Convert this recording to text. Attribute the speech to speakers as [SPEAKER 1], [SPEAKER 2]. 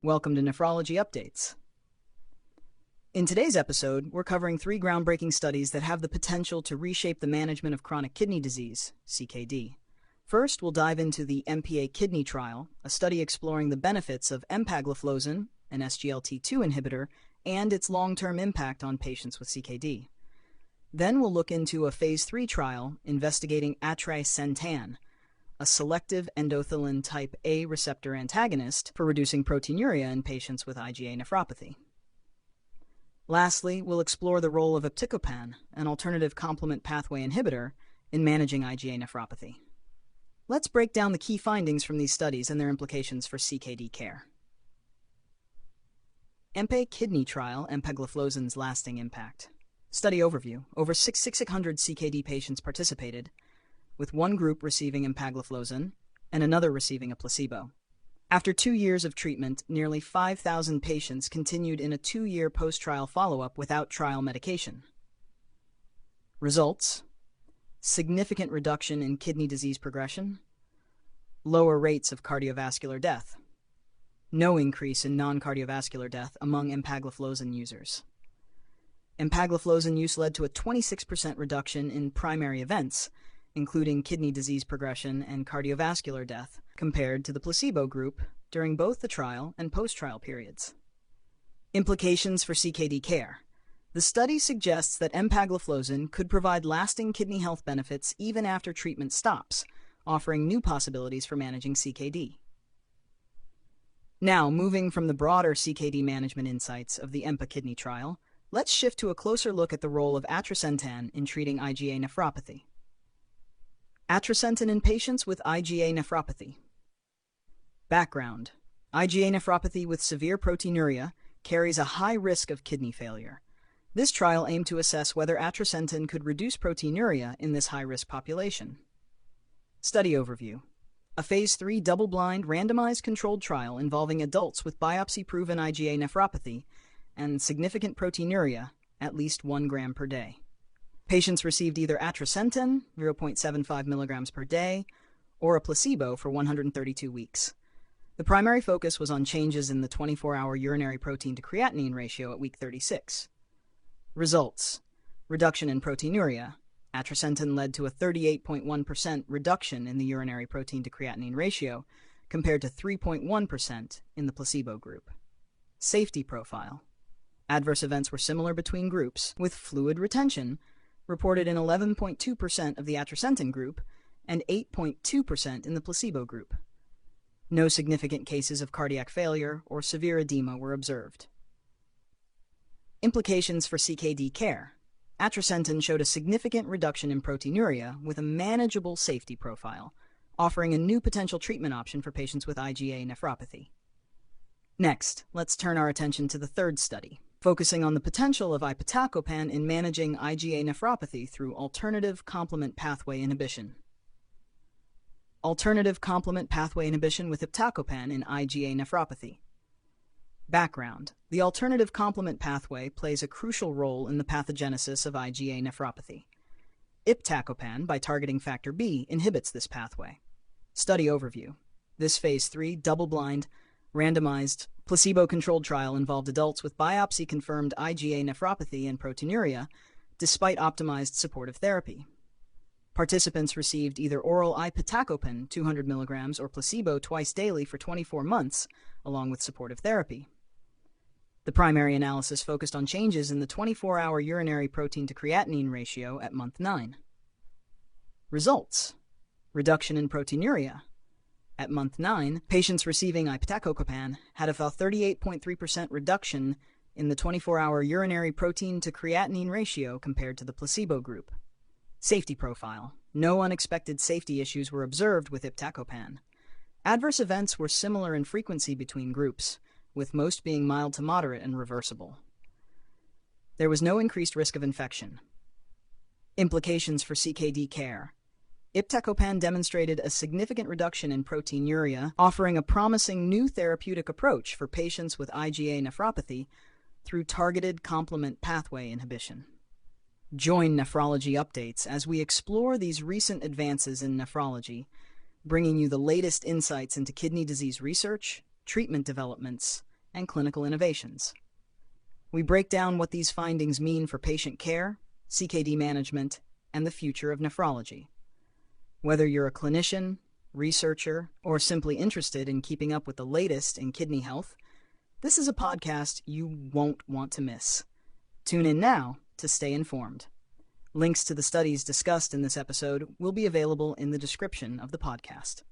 [SPEAKER 1] Welcome to Nephrology Updates. In today's episode, we're covering 3 groundbreaking studies that have the potential to reshape the management of chronic kidney disease, CKD. First, we'll dive into the EMPA-KIDNEY trial, a study exploring the benefits of Empagliflozin, an SGLT2 inhibitor, and its long-term impact on patients with CKD. Then we'll look into a Phase 3 trial investigating Atrasentan, a selective endothelin type A receptor antagonist for reducing proteinuria in patients with IgA nephropathy. Lastly, we'll explore the role of Iptacopan, an alternative complement pathway inhibitor, in managing IgA nephropathy. Let's break down the key findings from these studies and their implications for CKD care. EMPA-KIDNEY trial, Empagliflozin's lasting impact. Study overview. Over 600 CKD patients participated, with one group receiving Empagliflozin and another receiving a placebo. After 2 years of treatment, nearly 5,000 patients continued in a 2-year post-trial follow-up without trial medication. Results: significant reduction in kidney disease progression, lower rates of cardiovascular death, no increase in non-cardiovascular death among Empagliflozin users. Empagliflozin use led to a 26% reduction in primary events, including kidney disease progression and cardiovascular death, compared to the placebo group during both the trial and post-trial periods. Implications for CKD care. The study suggests that Empagliflozin could provide lasting kidney health benefits even after treatment stops, offering new possibilities for managing CKD. Now, moving from the broader CKD management insights of the EMPA-KIDNEY trial, let's shift to a closer look at the role of Atrasentan in treating IgA nephropathy. Atrasentan in patients with IgA nephropathy. Background: IgA nephropathy with severe proteinuria carries a high risk of kidney failure. This trial aimed to assess whether Atrasentan could reduce proteinuria in this high-risk population. Study overview. A Phase 3 double-blind randomized controlled trial involving adults with biopsy-proven IgA nephropathy and significant proteinuria, at least 1 gram per day. Patients received either Atrasentan, 0.75 milligrams per day, or a placebo for 132 weeks. The primary focus was on changes in the 24-hour urinary protein-to-creatinine ratio at week 36. Results: reduction in proteinuria. Atrasentan led to a 38.1% reduction in the urinary protein-to-creatinine ratio, compared to 3.1% in the placebo group. Safety profile. Adverse events were similar between groups, with fluid retention reported in 11.2% of the Atrasentan group and 8.2% in the placebo group. No significant cases of cardiac failure or severe edema were observed. Implications for CKD care. Atrasentan showed a significant reduction in proteinuria with a manageable safety profile, offering a new potential treatment option for patients with IgA nephropathy. Next, let's turn our attention to the third study, focusing on the potential of Iptacopan in managing IgA nephropathy through alternative complement pathway inhibition. Alternative complement pathway inhibition with Iptacopan in IgA nephropathy. Background: the alternative complement pathway plays a crucial role in the pathogenesis of IgA nephropathy. Iptacopan, by targeting factor B, inhibits this pathway. Study overview. This Phase 3 double-blind, randomized, placebo-controlled trial involved adults with biopsy-confirmed IgA nephropathy and proteinuria, despite optimized supportive therapy. Participants received either oral Iptacopan 200 milligrams or placebo twice daily for 24 months, along with supportive therapy. The primary analysis focused on changes in the 24-hour urinary protein-to-creatinine ratio at month 9. Results: reduction in proteinuria. At month 9, patients receiving Iptacopan had a 38.3% reduction in the 24-hour urinary protein-to-creatinine ratio compared to the placebo group. Safety profile. No unexpected safety issues were observed with Iptacopan. Adverse events were similar in frequency between groups, with most being mild to moderate and reversible. There was no increased risk of infection. Implications for CKD care. Iptacopan demonstrated a significant reduction in proteinuria, offering a promising new therapeutic approach for patients with IgA nephropathy through targeted complement pathway inhibition. Join Nephrology Updates as we explore these recent advances in nephrology, bringing you the latest insights into kidney disease research, treatment developments, and clinical innovations. We break down what these findings mean for patient care, CKD management, and the future of nephrology. Whether you're a clinician, researcher, or simply interested in keeping up with the latest in kidney health, this is a podcast you won't want to miss. Tune in now to stay informed. Links to the studies discussed in this episode will be available in the description of the podcast.